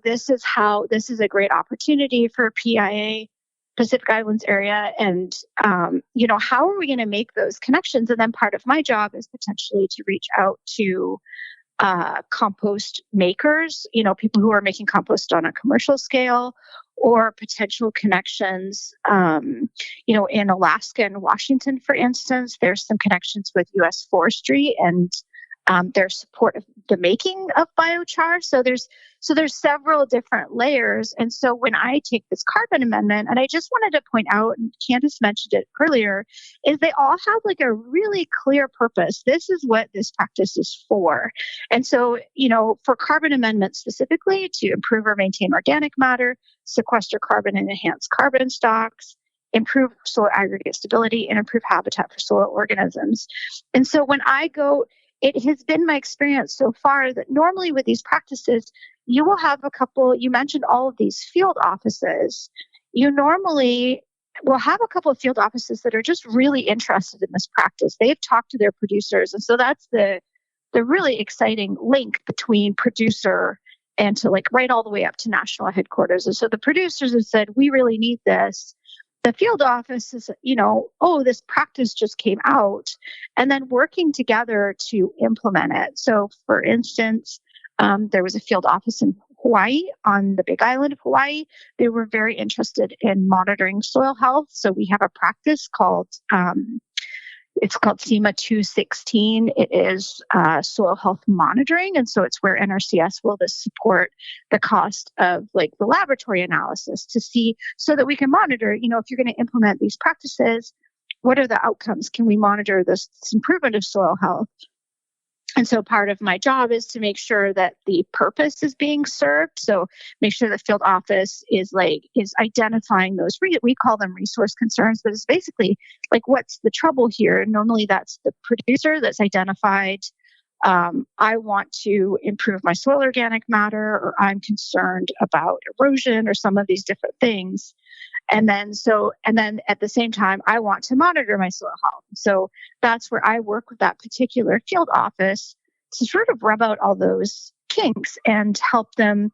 Speaker 4: this is a great opportunity for PIA, Pacific Islands area. And, how are we going to make those connections? And then part of my job is potentially to reach out to compost makers, people who are making compost on a commercial scale, or potential connections, in Alaska and Washington, for instance. There's some connections with U.S. Forestry and their support of the making of biochar. So there's several different layers. And so when I take this carbon amendment, and I just wanted to point out, and Candace mentioned it earlier, is they all have like a really clear purpose. This is what this practice is for. And so, for carbon amendments specifically, to improve or maintain organic matter, sequester carbon and enhance carbon stocks, improve soil aggregate stability, and improve habitat for soil organisms. And so when I go, it has been my experience so far that normally with these practices, you will have you mentioned all of these field offices. You normally will have a couple of field offices that are just really interested in this practice. They've talked to their producers. And so that's the really exciting link between producer and to like right all the way up to national headquarters. And so the producers have said, we really need this. The field office is, this practice just came out, and then working together to implement it. So, for instance, there was a field office in Hawaii, on the Big Island of Hawaii. They were very interested in monitoring soil health. So we have a practice called It's called SEMA 216. It is soil health monitoring. And so it's where NRCS will support the cost of like the laboratory analysis to see so that we can monitor, if you're going to implement these practices, what are the outcomes? Can we monitor this improvement of soil health? And so part of my job is to make sure that the purpose is being served. So make sure the field office is identifying those, we call them resource concerns, but it's basically like, what's the trouble here? And normally that's the producer that's identified. I want to improve my soil organic matter, or I'm concerned about erosion or some of these different things. And then at the same time, I want to monitor my soil health. So that's where I work with that particular field office to sort of rub out all those kinks and help them,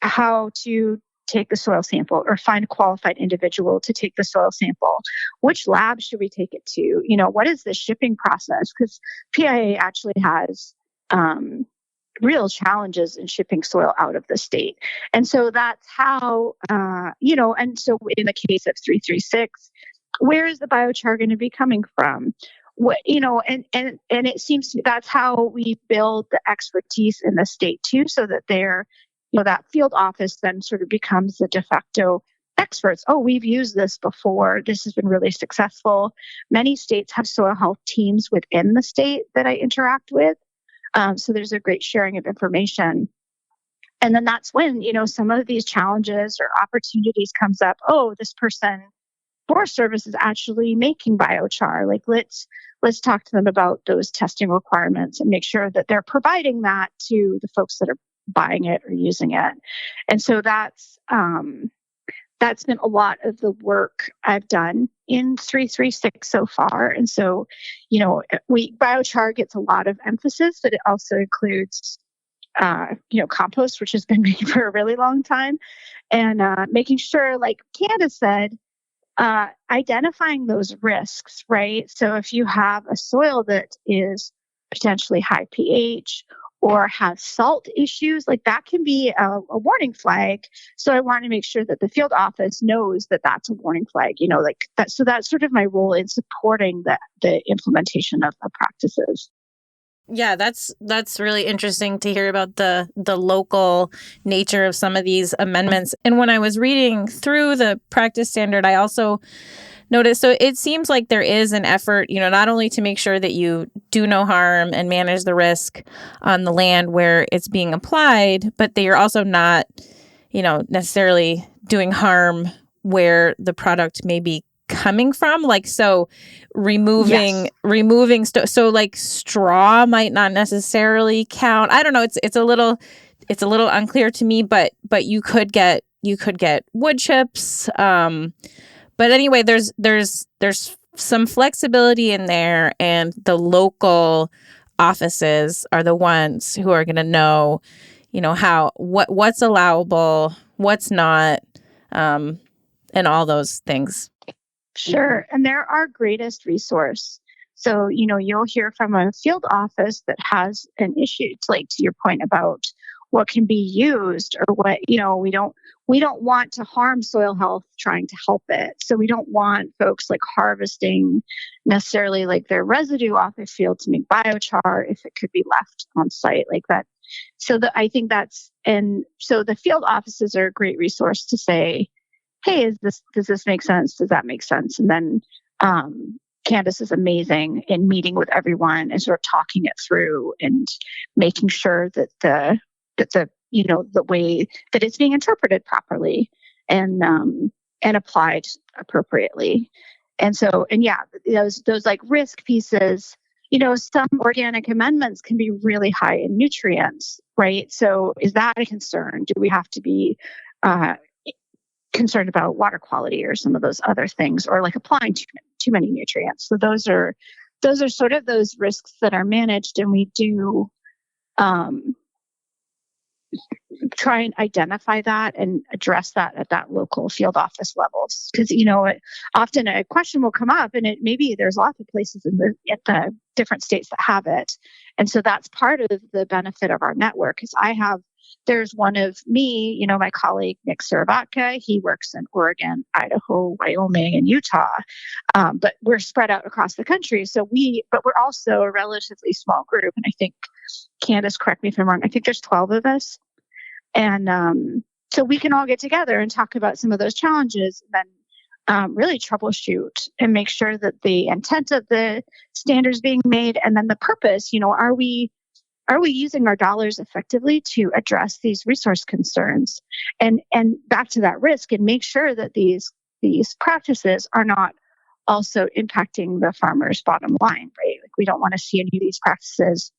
Speaker 4: how to take the soil sample or find a qualified individual to take the soil sample. Which lab should we take it to? What is the shipping process? Because PIA actually has real challenges in shipping soil out of the state. And so that's how, and so in the case of 336, where is the biochar going to be coming from? What, and it seems that's how we build the expertise in the state too, so that that field office then sort of becomes the de facto experts. Oh, we've used this before. This has been really successful. Many states have soil health teams within the state that I interact with. So there's a great sharing of information. And then that's when, some of these challenges or opportunities comes up. Oh, this person, Forest Service is actually making biochar. Like, let's talk to them about those testing requirements and make sure that they're providing that to the folks that are buying it or using it. And so that's been a lot of the work I've done in 336 so far. And so, biochar gets a lot of emphasis, but it also includes, compost, which has been made for a really long time, and making sure, like Candace said, identifying those risks, right? So if you have a soil that is potentially high pH or has salt issues, like that can be a warning flag. So I want to make sure that the field office knows that that's a warning flag, like that. So that's sort of my role in supporting the implementation of the practices.
Speaker 1: Yeah, that's really interesting to hear about the local nature of some of these amendments. And when I was reading through the practice standard, I also noticed, so it seems like there is an effort, not only to make sure that you do no harm and manage the risk on the land where it's being applied, but that you're also not, necessarily doing harm where the product may be coming from. Like, so removing, so like straw might not necessarily count. I don't know. It's a little unclear to me, but you could get wood chips. But anyway, there's some flexibility in there, and the local offices are the ones who are going to know, what's allowable, what's not, and all those things.
Speaker 4: Sure. And they're our greatest resource. So, you'll hear from a field office that has an issue, like to your point about what can be used or what, we don't want to harm soil health trying to help it. So we don't want folks like harvesting necessarily like their residue off the field to make biochar if it could be left on site like that. So I think so the field offices are a great resource to say, hey, does this make sense? Does that make sense? And then Candace is amazing in meeting with everyone and sort of talking it through and making sure that the way that it's being interpreted properly and applied appropriately. And so, those like risk pieces, some organic amendments can be really high in nutrients, right? So is that a concern? Do we have to be concerned about water quality or some of those other things, or like applying too many nutrients? So those are sort of those risks that are managed, and we do try and identify that and address that at that local field office levels. Because, often a question will come up, and maybe there's lots of places at the different states that have it. And so that's part of the benefit of our network. Is there's one of me, my colleague, Nick Saravatka, he works in Oregon, Idaho, Wyoming, and Utah. But we're spread out across the country. But we're also a relatively small group. And I think, Candace, correct me if I'm wrong, I think there's 12 of us. And so we can all get together and talk about some of those challenges. And really troubleshoot and make sure that the intent of the standards being made and then the purpose, are we using our dollars effectively to address these resource concerns and back to that risk, and make sure that these practices are not also impacting the farmer's bottom line, right? Like, we don't want to see any of these practices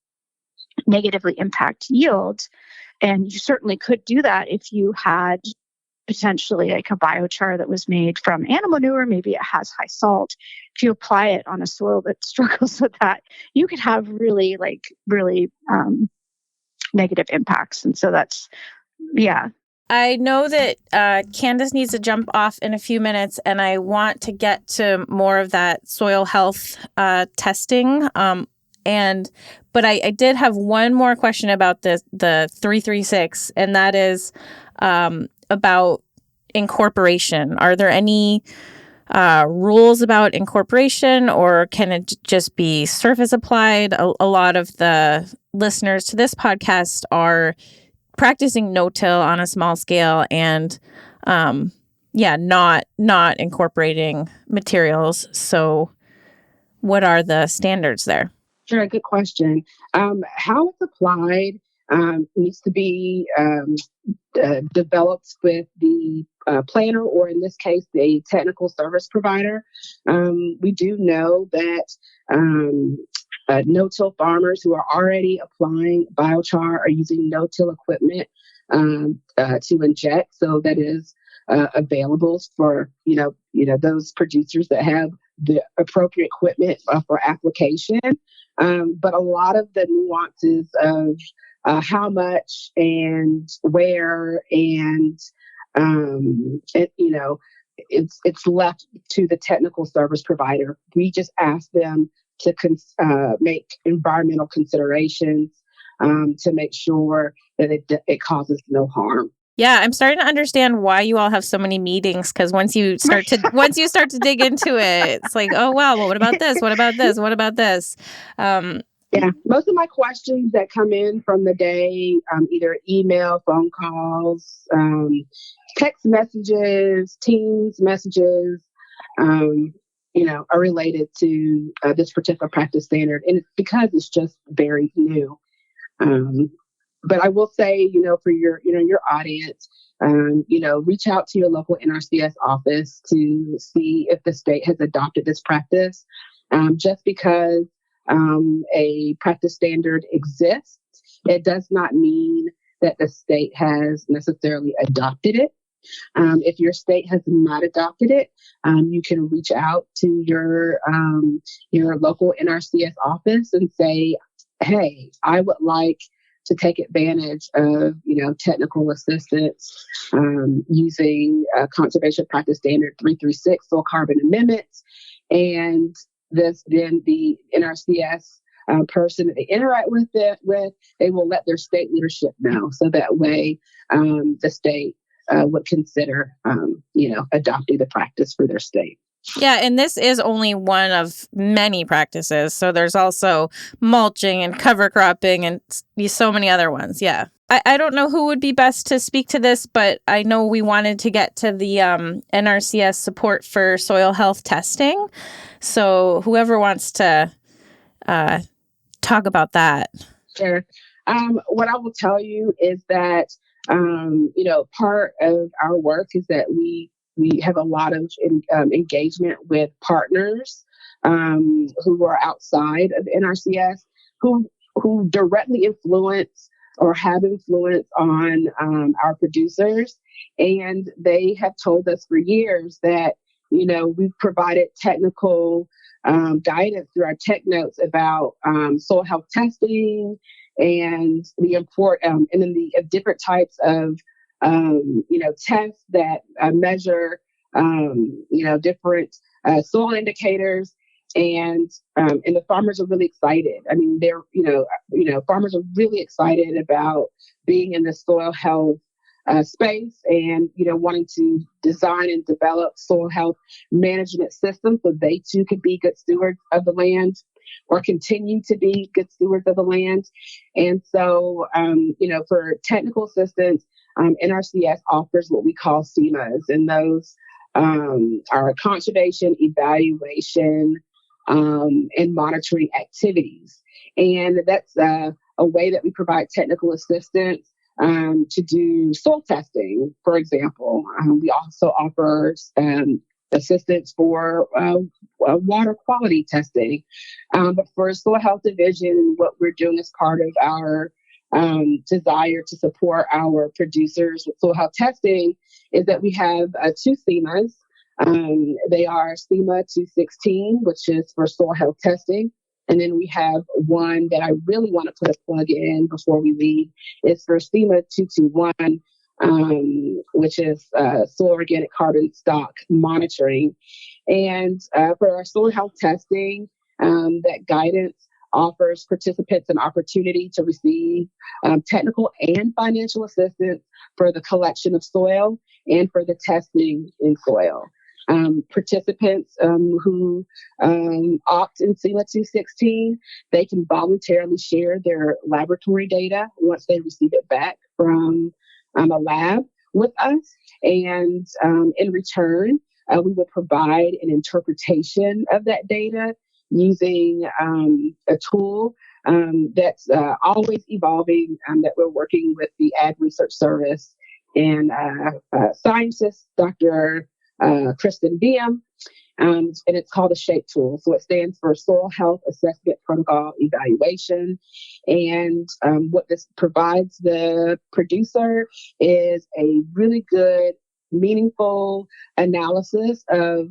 Speaker 4: negatively impact yield. And you certainly could do that if you had potentially like a biochar that was made from animal manure. Maybe it has high salt. If you apply it on a soil that struggles with that, you could have really negative impacts. And so that's, yeah.
Speaker 1: I know that Candace needs to jump off in a few minutes, and I want to get to more of that soil health testing. But I did have one more question about the 336, and that is about incorporation. Are there any rules about incorporation, or can it just be surface applied? A lot of the listeners to this podcast are practicing no-till on a small scale and not incorporating materials. So what are the standards there?
Speaker 3: Sure, good question. How it's applied needs to be developed with the planner, or in this case, the technical service provider. We do know that no-till farmers who are already applying biochar are using no-till equipment to inject. So that is available for those producers that have the appropriate equipment for application. But a lot of the nuances of how much and where and it's left to the technical service provider. We just ask them to make environmental considerations to make sure that it causes no harm.
Speaker 1: Yeah, I'm starting to understand why you all have so many meetings, because once you start to dig into it, it's like, oh wow, well, what about this? What about this? What about this?
Speaker 3: Yeah, most of my questions that come in from the day, either email, phone calls, text messages, Teams messages, are related to this particular practice standard, and it's because it's just very new. But I will say, for your audience, reach out to your local NRCS office to see if the state has adopted this practice. Just because a practice standard exists, it does not mean that the state has necessarily adopted it. If your state has not adopted it, you can reach out to your local NRCS office and say, hey, I would like to take advantage of, technical assistance using Conservation Practice Standard 336, soil carbon amendments. And then the NRCS person that they interact with, they will let their state leadership know. So that way the state would consider, adopting the practice for their state.
Speaker 1: Yeah, and this is only one of many practices. So there's also mulching and cover cropping and so many other ones. Yeah. I don't know who would be best to speak to this, but I know we wanted to get to the NRCS support for soil health testing. So whoever wants to talk about that.
Speaker 3: Sure. What I will tell you is that, part of our work is that we have a lot of engagement with partners who are outside of NRCS who directly influence or have influence on our producers. And they have told us for years that, we've provided technical guidance through our tech notes about soil health testing and the import and then the different types of tests that measure, different soil indicators, and the farmers are really excited. I mean, they're, farmers are really excited about being in the soil health space and, wanting to design and develop soil health management systems so they too could be good stewards of the land or continue to be good stewards of the land. And so, for technical assistance, NRCS offers what we call SEMAs, and those our conservation, evaluation, and monitoring activities. And that's a way that we provide technical assistance to do soil testing, for example. We also offer assistance for water quality testing. But for Soil Health Division, what we're doing as part of our desire to support our producers with soil health testing is that we have two SEMAs. They are SEMA 216, which is for soil health testing. And then we have one that I really want to put a plug in before we leave. It's for SEMA 221, which is soil organic carbon stock monitoring. And for our soil health testing, that guidance offers participants an opportunity to receive technical and financial assistance for the collection of soil and for the testing in soil. Participants who opt in SEMA 216, they can voluntarily share their laboratory data once they receive it back from a lab with us. And in return, we will provide an interpretation of that data using a tool that's always evolving, that we're working with the Ag Research Service and scientist, Dr. Kristen Diem, and it's called a SHAPE tool. So it stands for Soil Health Assessment Protocol Evaluation. And what this provides the producer is a really good, meaningful analysis of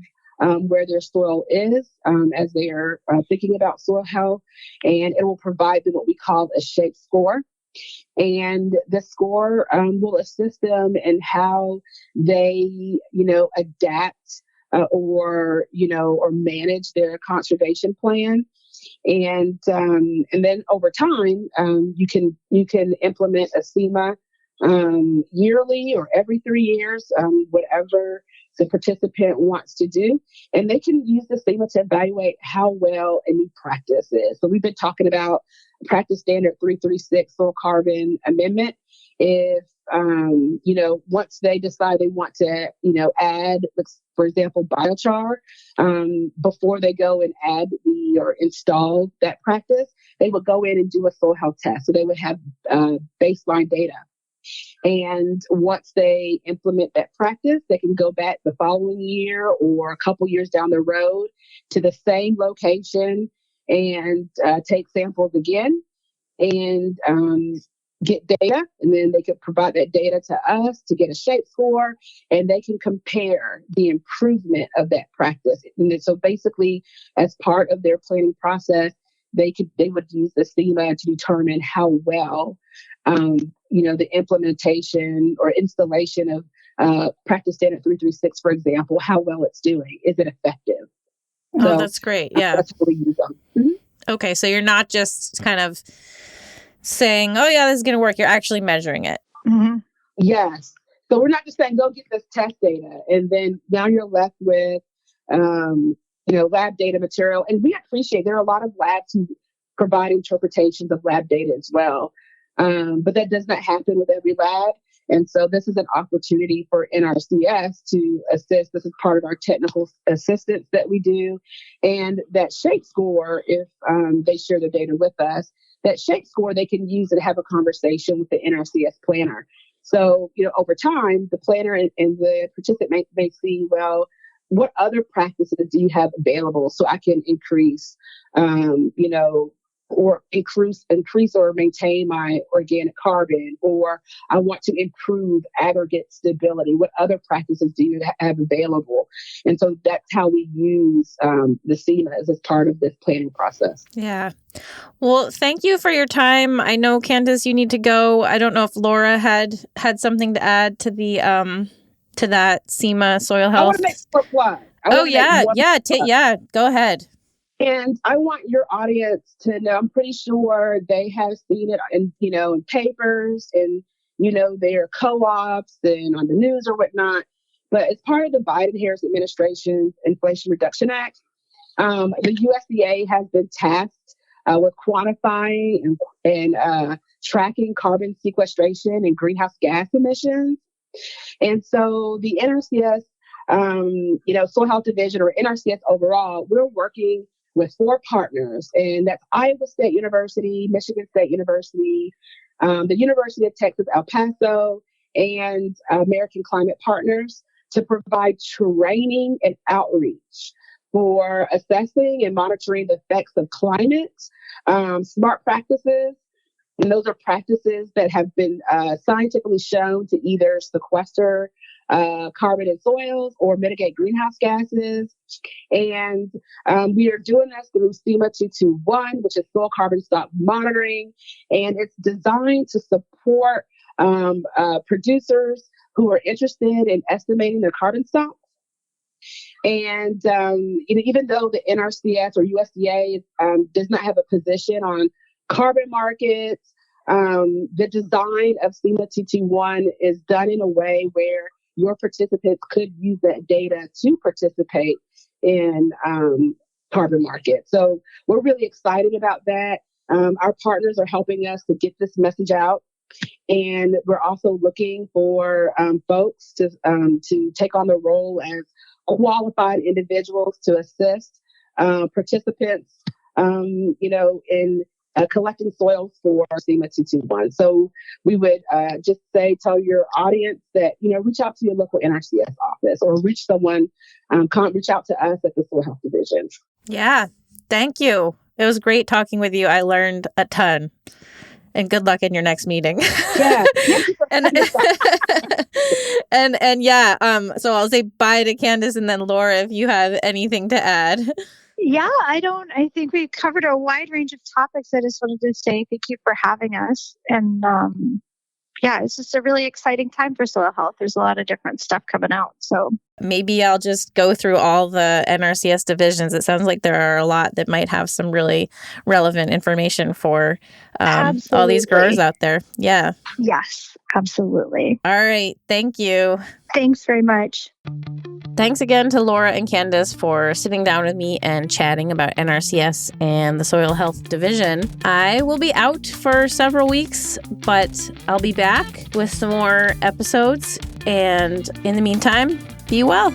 Speaker 3: where their soil is as they are thinking about soil health. And it will provide them what we call a SHAPE score. And the score will assist them in how they, adapt or manage their conservation plan. And then over time, you can implement a SEMA yearly or every 3 years, whatever the participant wants to do. And they can use the SEMA to evaluate how well a new practice is. So we've been talking about practice standard 336 soil carbon amendment. If, once they decide they want to, add, for example, biochar, before they go and add or install that practice, they would go in and do a soil health test. So they would have baseline data. And once they implement that practice, they can go back the following year or a couple years down the road to the same location and take samples again and get data. And then they could provide that data to us to get a SHAPE score, and they can compare the improvement of that practice. And so basically, as part of their planning process, they would use the SEMA to determine how well the implementation or installation of practice standard 336, for example, how well it's doing. Is it effective?
Speaker 1: Oh, that's great. Yeah.
Speaker 3: That's what we use them. Mm-hmm.
Speaker 1: Okay. So you're not just kind of saying, oh, yeah, this is going to work. You're actually measuring it.
Speaker 4: Mm-hmm.
Speaker 3: Yes. So we're not just saying, go get this test data. And then now you're left with, lab data material. And we appreciate there are a lot of labs who provide interpretations of lab data as well. But that does not happen with every lab. And so this is an opportunity for NRCS to assist. This is part of our technical assistance that we do. And that SHAPE score, if they share their data with us, that SHAPE score they can use and have a conversation with the NRCS planner. So, over time, the planner and the participant may see, well, what other practices do you have available so I can increase, or increase or maintain my organic carbon, or I want to improve aggregate stability. What other practices do you have available? And so that's how we use the SEMAs as part of this planning process.
Speaker 1: Yeah. Well, thank you for your time. I know, Candace, you need to go. I don't know if Laura had something to add to the to that SEMA soil health.
Speaker 3: I want to make one plug.
Speaker 1: Go ahead.
Speaker 3: And I want your audience to know, I'm pretty sure they have seen it in papers and, their co-ops and on the news or whatnot. But as part of the Biden-Harris administration's Inflation Reduction Act, the USDA has been tasked with quantifying and tracking carbon sequestration and greenhouse gas emissions. And so the NRCS Soil Health Division or NRCS overall, we're working with 4 partners, and that's Iowa State University, Michigan State University, the University of Texas, El Paso, and American Climate Partners to provide training and outreach for assessing and monitoring the effects of climate, smart practices. And those are practices that have been scientifically shown to either sequester carbon in soils or mitigate greenhouse gases. And we are doing this through SEMA 221, which is soil carbon stock monitoring. And it's designed to support producers who are interested in estimating their carbon stock. And even though the NRCS or USDA does not have a position on carbon markets, the design of SEMA 221 is done in a way where your participants could use that data to participate in carbon markets. So we're really excited about that. Our partners are helping us to get this message out. And we're also looking for folks to take on the role as qualified individuals to assist participants, in collecting soils for SEMA 221. So we would just tell your audience that, reach out to your local NRCS office or reach out to us at the Soil Health Division.
Speaker 1: Yeah, thank you. It was great talking with you. I learned a ton. And good luck in your next meeting.
Speaker 3: Yeah.
Speaker 1: So I'll say bye to Candace, and then Laura, if you have anything to add.
Speaker 4: Yeah, I think we've covered a wide range of topics. I just wanted to say thank you for having us. And it's just a really exciting time for soil health. There's a lot of different stuff coming out. So
Speaker 1: maybe I'll just go through all the NRCS divisions. It sounds like there are a lot that might have some really relevant information for all these growers out there. Yeah.
Speaker 4: Yes, absolutely.
Speaker 1: All right. Thank you.
Speaker 4: Thanks very much.
Speaker 1: Thanks again to Laura and Candace for sitting down with me and chatting about NRCS and the Soil Health Division. I will be out for several weeks, but I'll be back with some more episodes. And in the meantime, be well.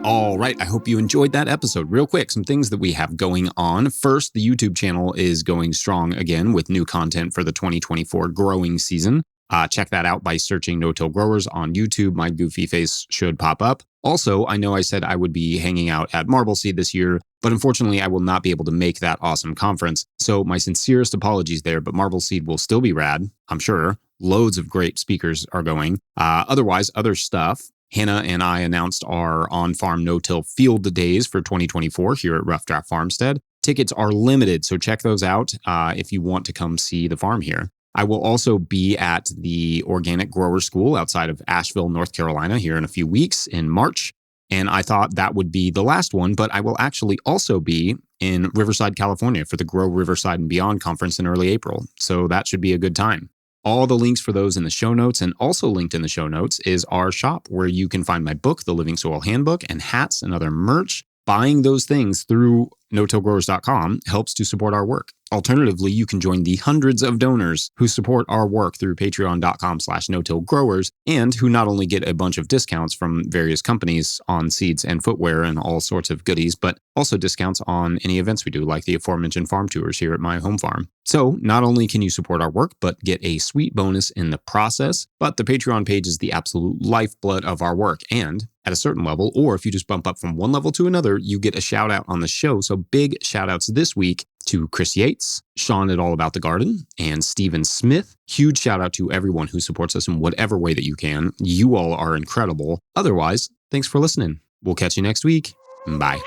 Speaker 2: All right, I hope you enjoyed that episode. Real quick, some things that we have going on. First, the YouTube channel is going strong again with new content for the 2024 growing season. Check that out by searching No-Till Growers on YouTube. My goofy face should pop up. Also, I know I said I would be hanging out at Marble Seed this year, but unfortunately, I will not be able to make that awesome conference. So my sincerest apologies there, but Marble Seed will still be rad, I'm sure. Loads of great speakers are going. Otherwise, other stuff. Hannah and I announced our on-farm no-till field days for 2024 here at Rough Draft Farmstead. Tickets are limited, so check those out if you want to come see the farm here. I will also be at the Organic Grower School outside of Asheville, North Carolina here in a few weeks in March. And I thought that would be the last one, but I will actually also be in Riverside, California for the Grow Riverside and Beyond conference in early April. So that should be a good time. All the links for those in the show notes, and also linked in the show notes is our shop where you can find my book, The Living Soil Handbook, and hats and other merch. Buying those things through no-tillgrowers.com helps to support our work. Alternatively, you can join the hundreds of donors who support our work through patreon.com/no-tillgrowers and who not only get a bunch of discounts from various companies on seeds and footwear and all sorts of goodies, but also discounts on any events we do, like the aforementioned farm tours here at my home farm. So not only can you support our work, but get a sweet bonus in the process, but the Patreon page is the absolute lifeblood of our work. And at a certain level, or if you just bump up from one level to another, you get a shout out on the show. So big shout outs this week to Chris Yates, Sean at All About the Garden, and Stephen Smith. Huge shout out to everyone who supports us in whatever way that you can. You all are incredible. Otherwise, thanks for listening. We'll catch you next week. Bye.